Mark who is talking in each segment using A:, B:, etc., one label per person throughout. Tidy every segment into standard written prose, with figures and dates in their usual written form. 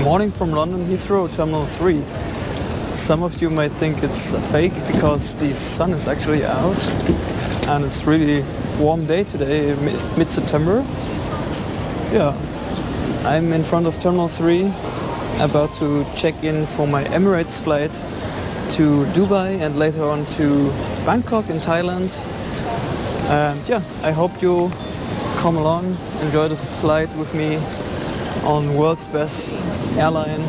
A: morning from London Heathrow, Terminal 3. Some of you might think it's a fake because the sun is actually out and it's really warm day today, mid-September. Yeah, I'm in front of Terminal 3, about to check in for my Emirates flight to Dubai and later on to Bangkok in Thailand. And yeah, I hope you come along, enjoy the flight with me on World's Best Airline.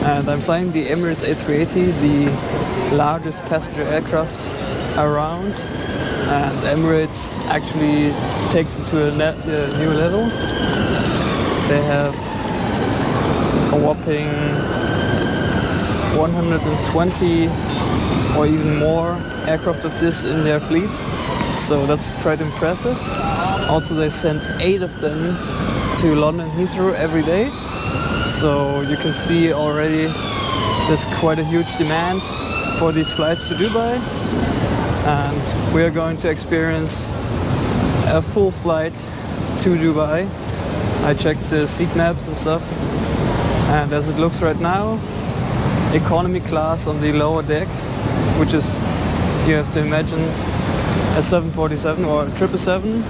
A: And I'm flying the Emirates A380, the largest passenger aircraft around. And Emirates actually takes it to a new level. They have a whopping 120 or even more aircraft of this in their fleet. So that's quite impressive. Also, they send 8 of them to London Heathrow every day. So you can see already there's quite a huge demand for these flights to Dubai. And we are going to experience a full flight to Dubai. I checked the seat maps and stuff. And as it looks right now, economy class on the lower deck, which is, you have to imagine, a 747 or a 777,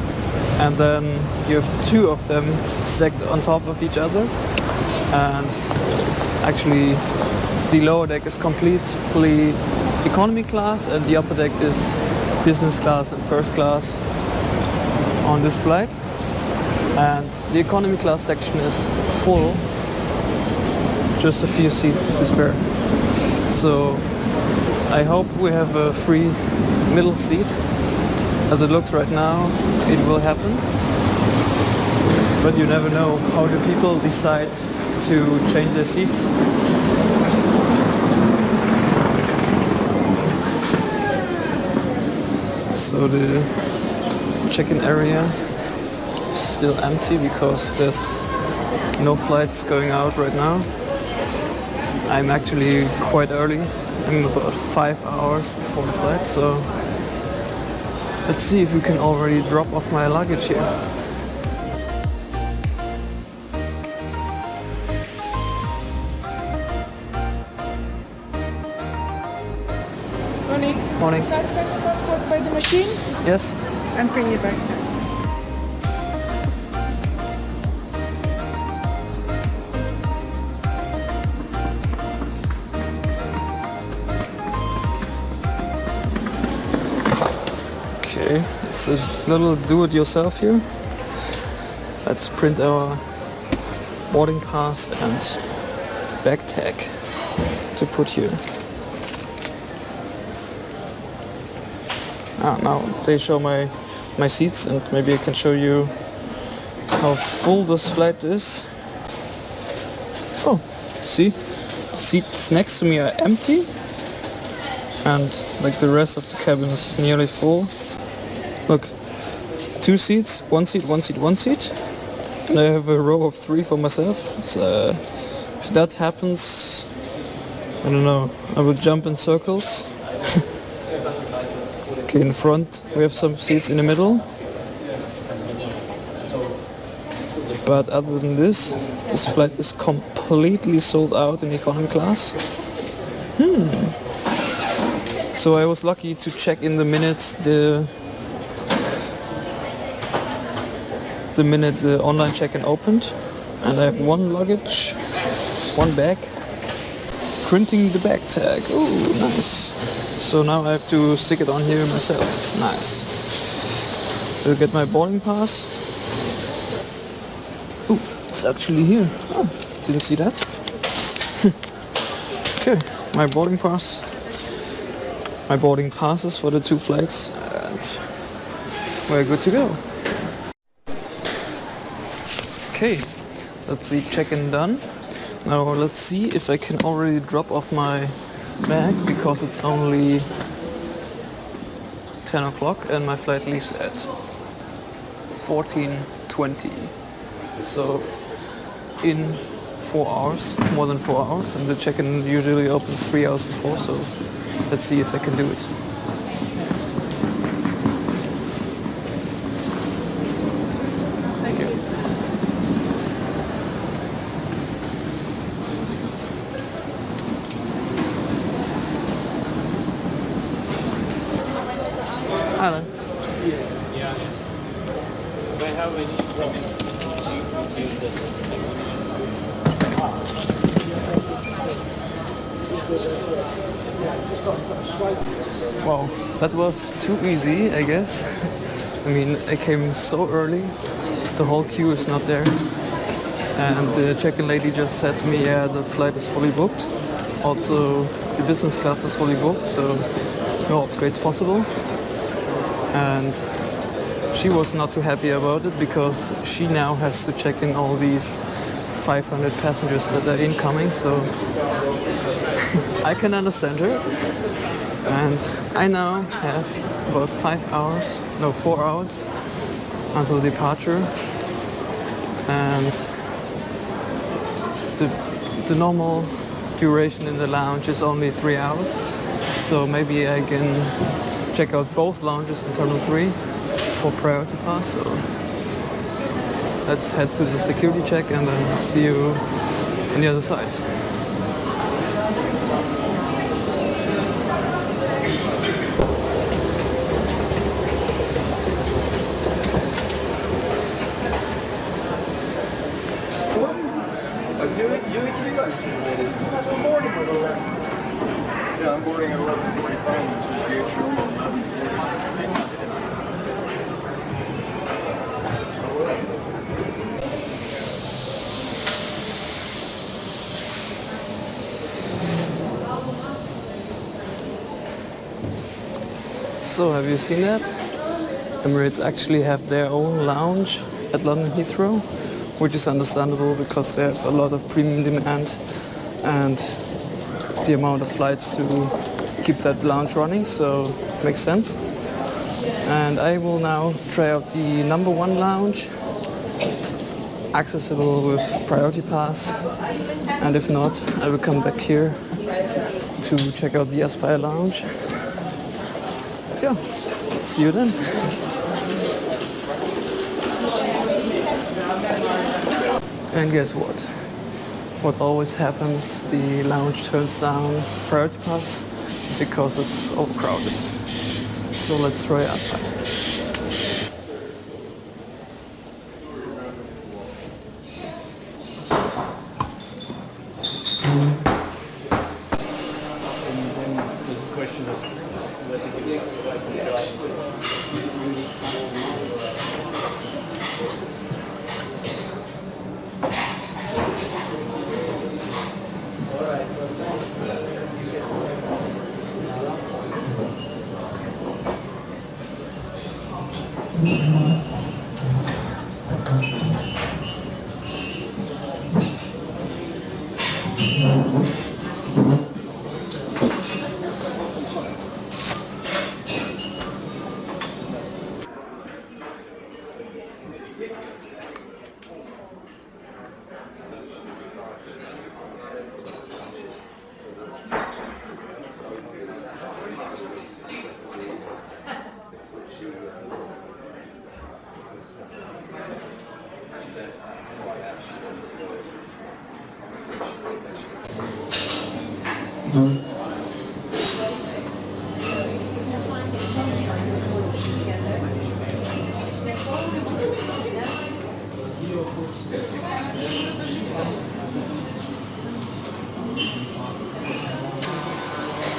A: and then you have 2 of them stacked on top of each other. And actually the lower deck is completely economy class and the upper deck is business class and first class on this flight. And the economy class section is full, just a few seats to spare. So I hope we have a free middle seat. As it looks right now, it will happen. But you never know how the people decide to change their seats. So the check-in area is still empty because there's no flights going out right now. I'm actually quite early. I'm about 5 hours before the flight, so let's see if we can already drop off my luggage here.
B: Morning.
A: Morning.
B: Is that scan the passport by the machine?
A: Yes.
B: And bring it back to us.
A: Okay, it's a little do-it-yourself here. Let's print our boarding pass and bag tag to put here. Now they show my seats, and maybe I can show you how full this flight is. Oh, see? The seats next to me are empty, and like the rest of the cabin is nearly full. Look, 2 seats, 1 seat, 1 seat, 1 seat. And I have a row of 3 for myself. So if that happens, I don't know, I will jump in circles. Okay, in front we have some seats in the middle. But other than this flight is completely sold out in economy class. So I was lucky to check in the minute the online check-in opened, and I have 1 luggage, 1 bag, printing the bag tag. Ooh, nice. So now I have to stick it on here myself. Nice. I'll get my boarding pass. Ooh, it's actually here. Oh, didn't see that. Okay, my boarding pass. My boarding passes for the 2 flights, and we're good to go. Okay, that's the check-in done. Now let's see if I can already drop off my bag, because it's only 10 o'clock and my flight leaves at 14:20. So in 4 hours, more than 4 hours, and the check-in usually opens 3 hours before, so let's see if I can do it. Thank you. Hello.
C: Yeah. If I have any problem,
A: Wow, that was too easy, I guess. I mean, I came so early, the whole queue is not there. And the check-in lady just said to me, yeah, the flight is fully booked. Also, the business class is fully booked, so no upgrades possible. And she was not too happy about it because she now has to check in all these 500 passengers that are incoming, so I can understand her. And I now have about 4 hours until departure. And the normal duration in the lounge is only 3 hours. So maybe I can check out both lounges in Terminal 3 for priority pass. So let's head to the security check and then see you on the other side.
D: Yeah, I'm boarding at 11:45. This is gate show at 11:40.
A: So have you seen that? Emirates actually have their own lounge at London Heathrow, which is understandable because they have a lot of premium demand and the amount of flights to keep that lounge running, so makes sense. And I will now try out the number 1 lounge, accessible with priority pass, and if not, I will come back here to check out the Aspire lounge. Yeah, see you then. And guess what? What always happens, the lounge turns down priority pass because it's overcrowded. So let's try Aspire.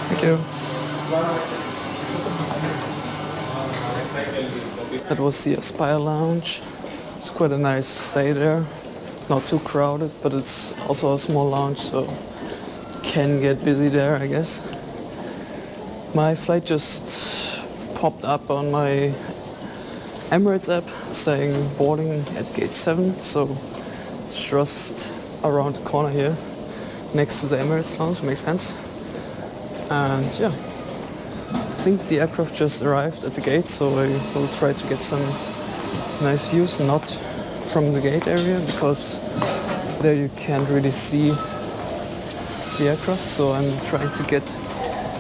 A: Thank you. That was the Aspire lounge. It's quite a nice stay there. Not too crowded, but it's also a small lounge, so can get busy there, I guess. My flight just popped up on my Emirates app saying boarding at gate 7, so it's just around the corner here, next to the Emirates lounge, makes sense. And yeah, I think the aircraft just arrived at the gate, so I will try to get some nice views, not from the gate area, because there you can't really see the aircraft, so I'm trying to get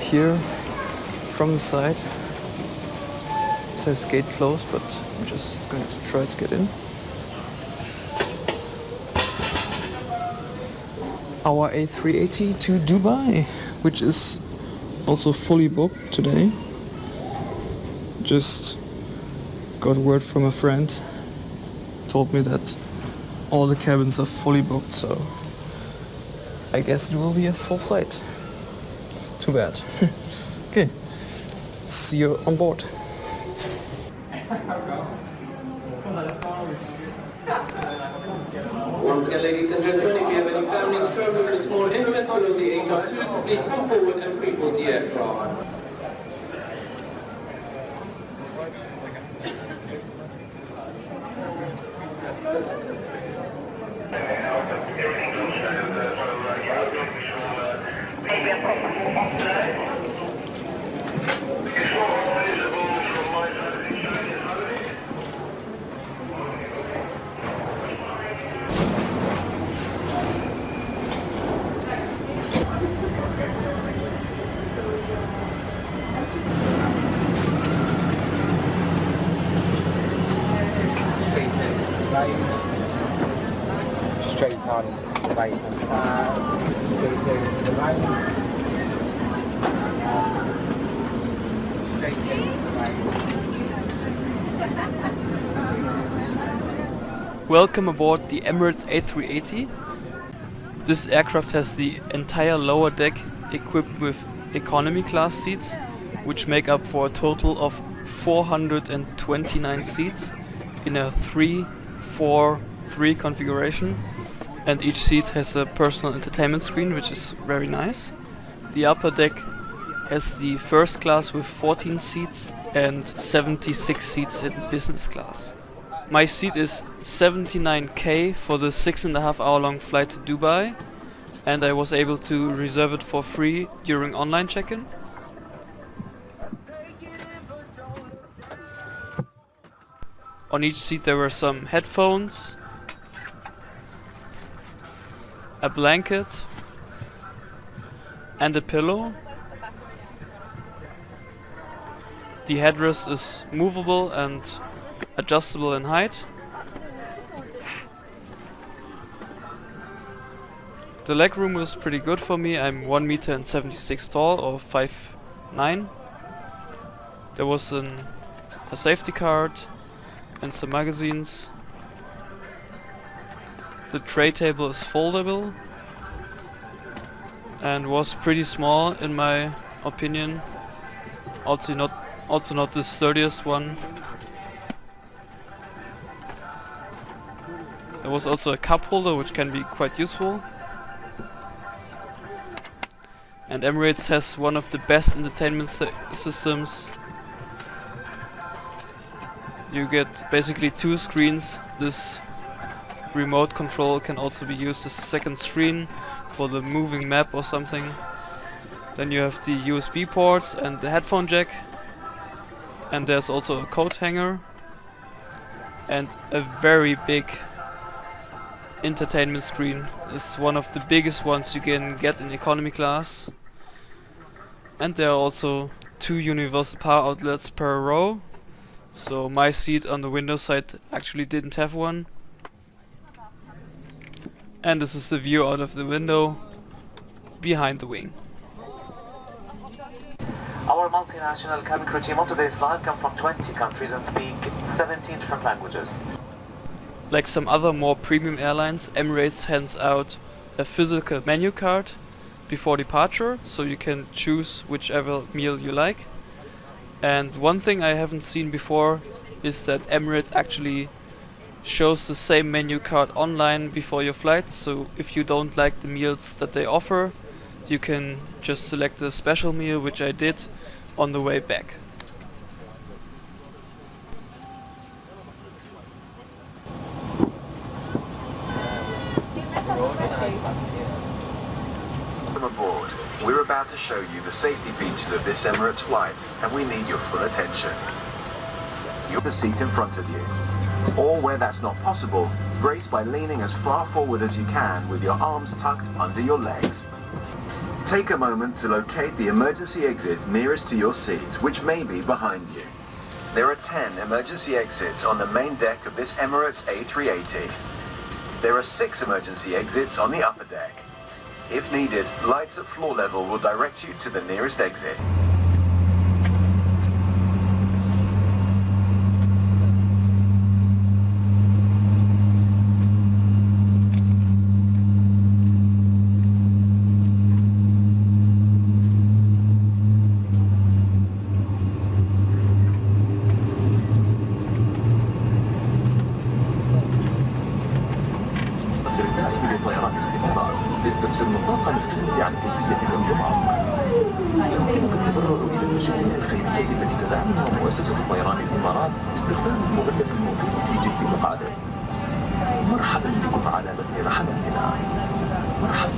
A: here from the side. It says gate closed, but I'm just going to try to get in. Our A380 to Dubai, which is also fully booked today. just got word from a friend, told me that all the cabins are fully booked, so I guess it will be a full flight. Too bad. Okay, see you on board.
E: Once again, ladies and gentlemen, if you have any families traveling with a small Emirates below the age of 2, to please come forward and pre-board the aircraft.
F: Straight on to the right hand side, straight over to the right, straight over to the right.
A: Welcome aboard the Emirates A380. This aircraft has the entire lower deck equipped with economy class seats, which make up for a total of 429 seats in a 3-4-3 configuration, and each seat has a personal entertainment screen, which is very nice. The upper deck has the first class with 14 seats and 76 seats in business class. My seat is 79k for the 6.5 hour long flight to Dubai, and I was able to reserve it for free during online check-in. On each seat there were some headphones, a blanket and a pillow. The headrest is movable and adjustable in height. The legroom was pretty good for me. I'm 1.76 meters tall, or 5'9". There was a safety card and some magazines. The tray table is foldable and was pretty small in my opinion. Also not the sturdiest one. There was also a cup holder, which can be quite useful. And Emirates has one of the best entertainment systems. You get basically 2 screens. This remote control can also be used as a second screen for the moving map or something. Then you have the USB ports and the headphone jack. And there's also a coat hanger. And a very big entertainment screen. It's one of the biggest ones you can get in economy class. And there are also 2 universal power outlets per row. So my seat on the window side actually didn't have one. And this is the view out of the window behind the wing.
G: Our multinational cabin crew team on today's flight come from 20 countries and speak 17 different languages.
A: Like some other more premium airlines, Emirates hands out a physical menu card before departure, so you can choose whichever meal you like. And one thing I haven't seen before is that Emirates actually shows the same menu card online before your flight, so if you don't like the meals that they offer, you can just select a special meal, which I did on the way back.
H: Welcome aboard. We're about to show you the safety features of this Emirates flight, and we need your full attention. You're the seat in front of you. Or where that's not possible, brace by leaning as far forward as you can with your arms tucked under your legs. Take a moment to locate the emergency exits nearest to your seat, which may be behind you. There are 10 emergency exits on the main deck of this Emirates A380. There are 6 emergency exits on the upper deck. If needed, lights at floor level will direct you to the nearest exit. استخدام المغلف الموجود في جلد مقعدك. مرحبا بكم على رحلتنا. مرحبا.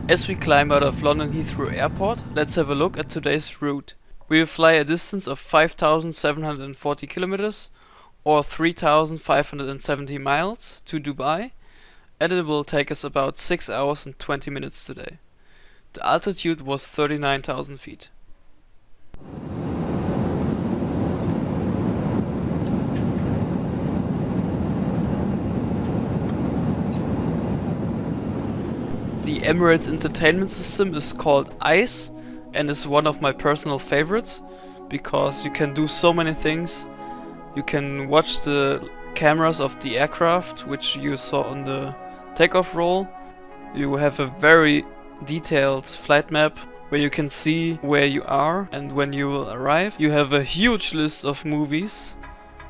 A: As we climb out of London Heathrow Airport, let's have a look at today's route. We will fly a distance of 5,740 kilometers or 3,570 miles to Dubai, and it will take us about 6 hours and 20 minutes today. The altitude was 39,000 feet. The Emirates entertainment system is called ICE and is one of my personal favorites because you can do so many things. You can watch the cameras of the aircraft, which you saw on the takeoff roll. You have a very detailed flight map where you can see where you are and when you will arrive. You have a huge list of movies,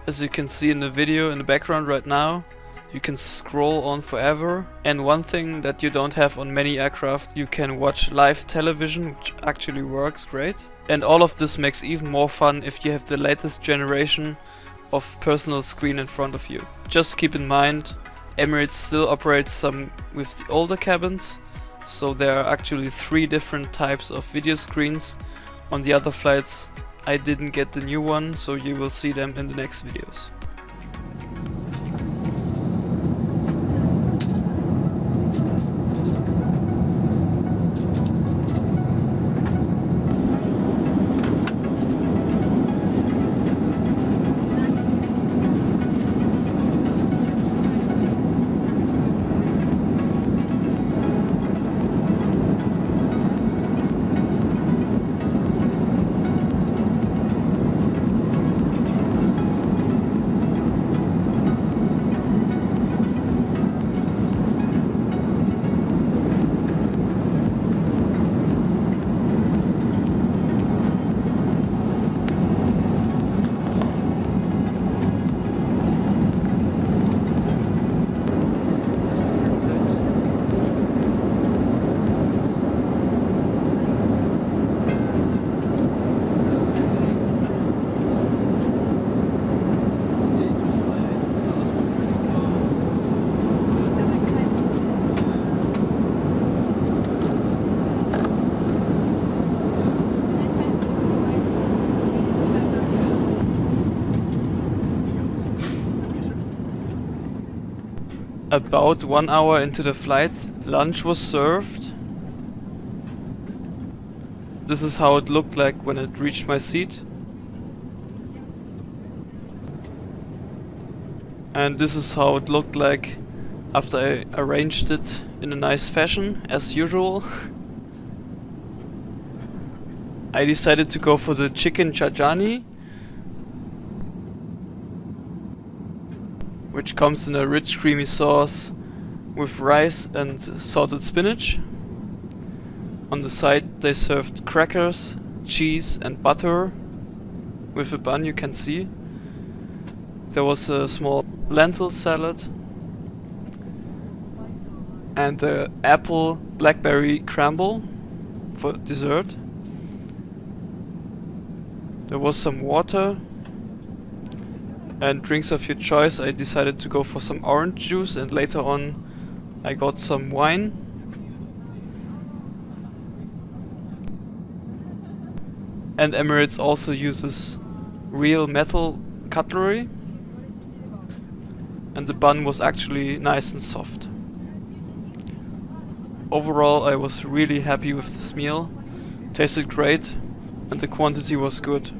A: as you can see in the video in the background right now. You can scroll on forever, and one thing that you don't have on many aircraft, you can watch live television, which actually works great. And all of this makes even more fun if you have the latest generation of personal screen in front of you. Just keep in mind, Emirates still operates some with the older cabins, so there are actually 3 different types of video screens. On the other flights I didn't get the new one, so you will see them in the next videos. About 1 hour into the flight, lunch was served. This is how it looked like when it reached my seat. And this is how it looked like after I arranged it in a nice fashion, as usual. I decided to go for the chicken chajani, which comes in a rich creamy sauce with rice and salted spinach. On the side they served crackers, cheese and butter with a bun, you can see. There was a small lentil salad and the apple blackberry crumble for dessert. There was some water and drinks of your choice. I decided to go for some orange juice, and later on I got some wine. And Emirates also uses real metal cutlery, and the bun was actually nice and soft. Overall, I was really happy with this meal. Tasted great and the quantity was good.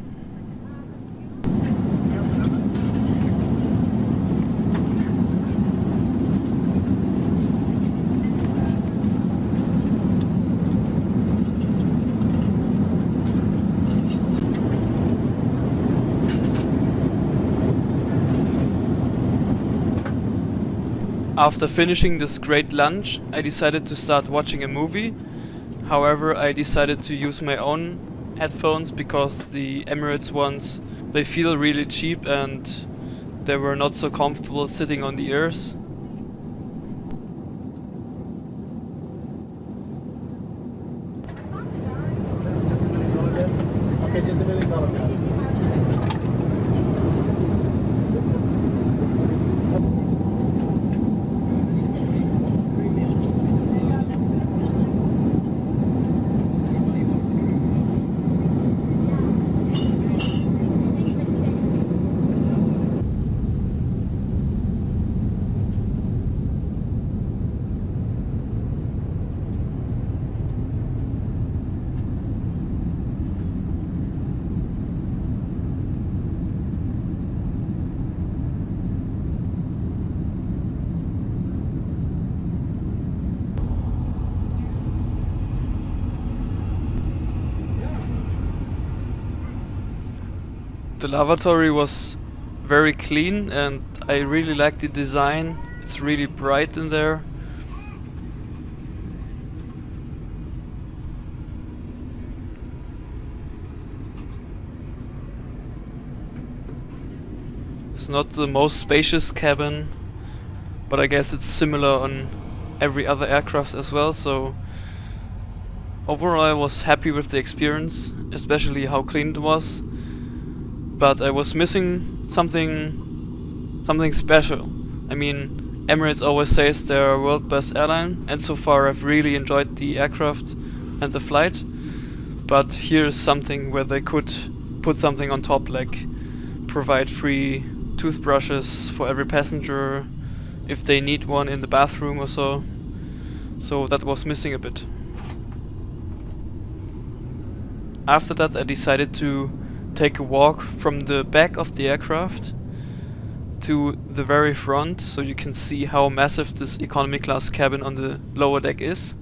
A: After finishing this great lunch, I decided to start watching a movie. However, I decided to use my own headphones because the Emirates ones, they feel really cheap and they were not so comfortable sitting on the ears.
F: Okay, just $1 million.
A: The lavatory was very clean and I really like the design. It's really bright in there. It's not the most spacious cabin, but I guess it's similar on every other aircraft as well, so overall I was happy with the experience, especially how clean it was. But I was missing something special. I mean, Emirates always says they're World's Best Airline, and so far I've really enjoyed the aircraft and the flight. But here's something where they could put something on top, like provide free toothbrushes for every passenger if they need one in the bathroom or so. So that was missing a bit. After that I decided to take a walk from the back of the aircraft to the very front so you can see how massive this economy class cabin on the lower deck is.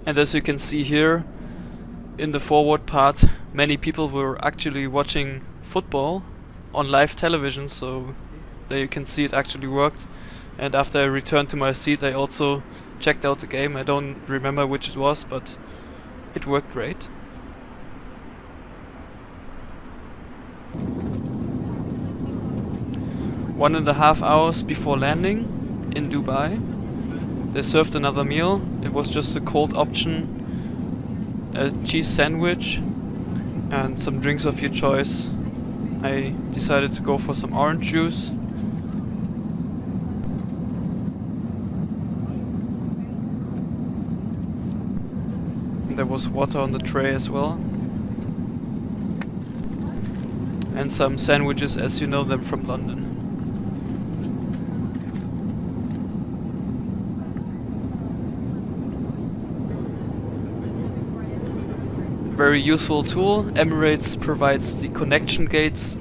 A: And as you can see here, in the forward part, many people were actually watching football on live television, so there you can see it actually worked. And after I returned to my seat, I also checked out the game. I don't remember which it was, but it worked great. One and a half hours before landing in Dubai, they served another meal. It was just a cold option, a cheese sandwich and some drinks of your choice. I decided to go for some orange juice. And there was water on the tray as well. And some sandwiches as you know them from London. Very useful tool. Emirates provides the connection gates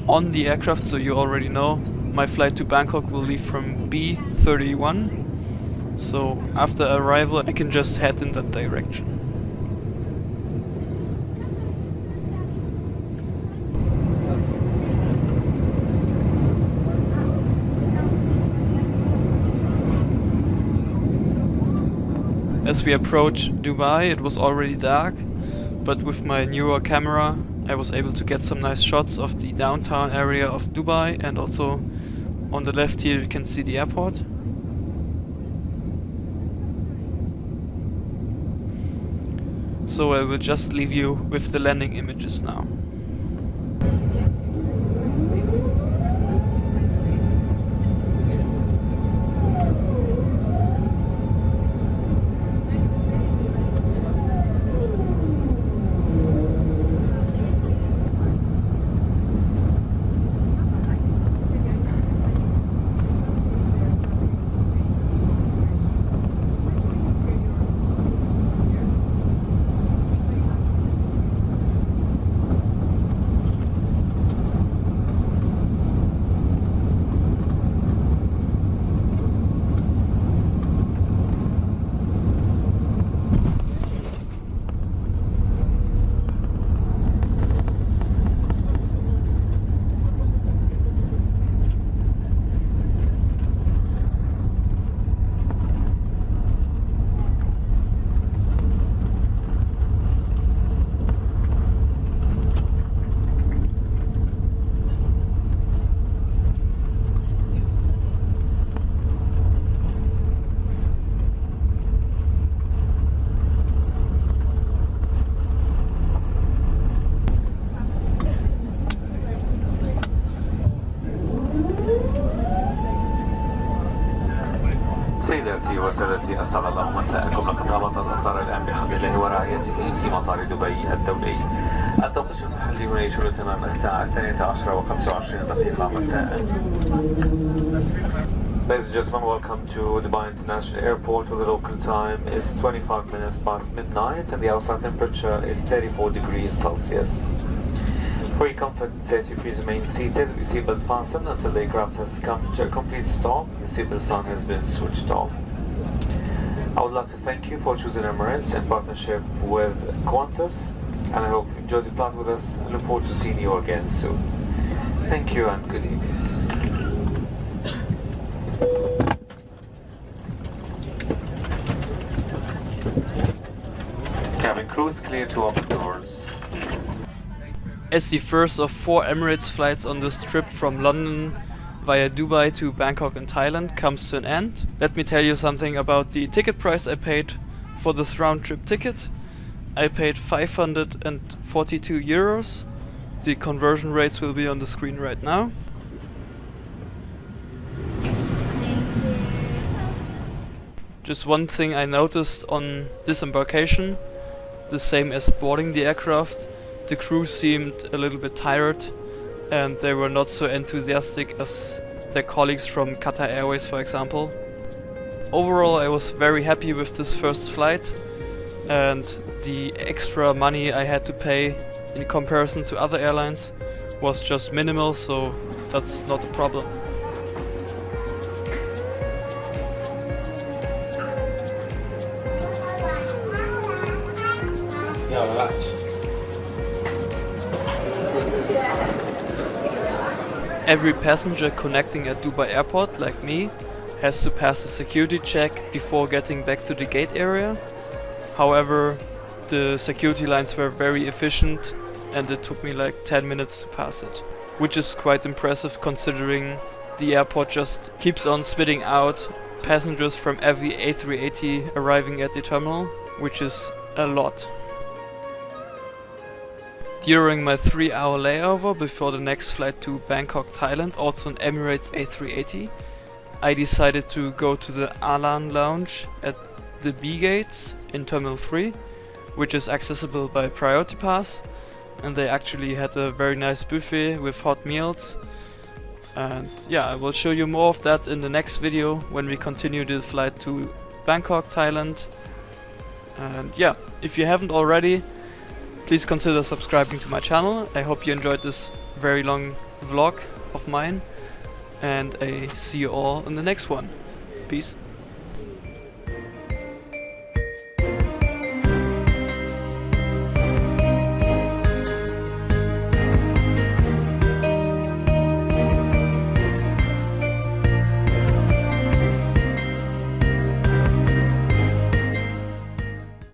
A: on the aircraft, so you already know my flight to Bangkok will leave from B31, so after arrival I can just head in that direction. As we approach Dubai, it was already dark, but with my newer camera I was able to get some nice shots of the downtown area of Dubai, and also on the left here you can see the airport. So I will just leave you with the landing images now.
G: سيداتي وسادتي أسعد الله مساءكم. لقد هبط القطار الآن بحمد الله ورعايته في مطار دبي الدولي. التوقيت المحلي هنا يشير تمام الساعة 12:25 مساء. Ladies and gentlemen, welcome to Dubai International Airport, where the local time is 25 minutes past midnight and the outside temperature is 34 degrees Celsius. For your comfort and safety, please remain seated with your seatbelt fastened until the aircraft has come to a complete stop. The seatbelt sign has been switched off. I would like to thank you for choosing Emirates in partnership with Qantas, and I hope you enjoyed the flight with us and look forward to seeing you again soon. Thank you and good evening. Cabin crew is clear to open doors.
A: As the first of 4 Emirates flights on this trip from London via Dubai to Bangkok in Thailand comes to an end, let me tell you something about the ticket price I paid for this round trip ticket. I paid 542 euros. The conversion rates will be on the screen right now. Just one thing I noticed on disembarkation, the same as boarding the aircraft, the crew seemed a little bit tired and they were not so enthusiastic as their colleagues from Qatar Airways, for example. Overall, I was very happy with this first flight, and the extra money I had to pay in comparison to other airlines was just minimal, so that's not a problem. Every passenger connecting at Dubai Airport, like me, has to pass a security check before getting back to the gate area. However, the security lines were very efficient and it took me like 10 minutes to pass it, which is quite impressive considering the airport just keeps on spitting out passengers from every A380 arriving at the terminal, which is a lot. During my 3-hour layover before the next flight to Bangkok, Thailand, also an Emirates A380, I decided to go to the Alan Lounge at the B gates in Terminal 3, which is accessible by Priority Pass, and they actually had a very nice buffet with hot meals. And yeah, I will show you more of that in the next video when we continue the flight to Bangkok, Thailand. And yeah, if you haven't already, please consider subscribing to my channel. I hope you enjoyed this very long vlog of mine, and I see you all in the next one. Peace.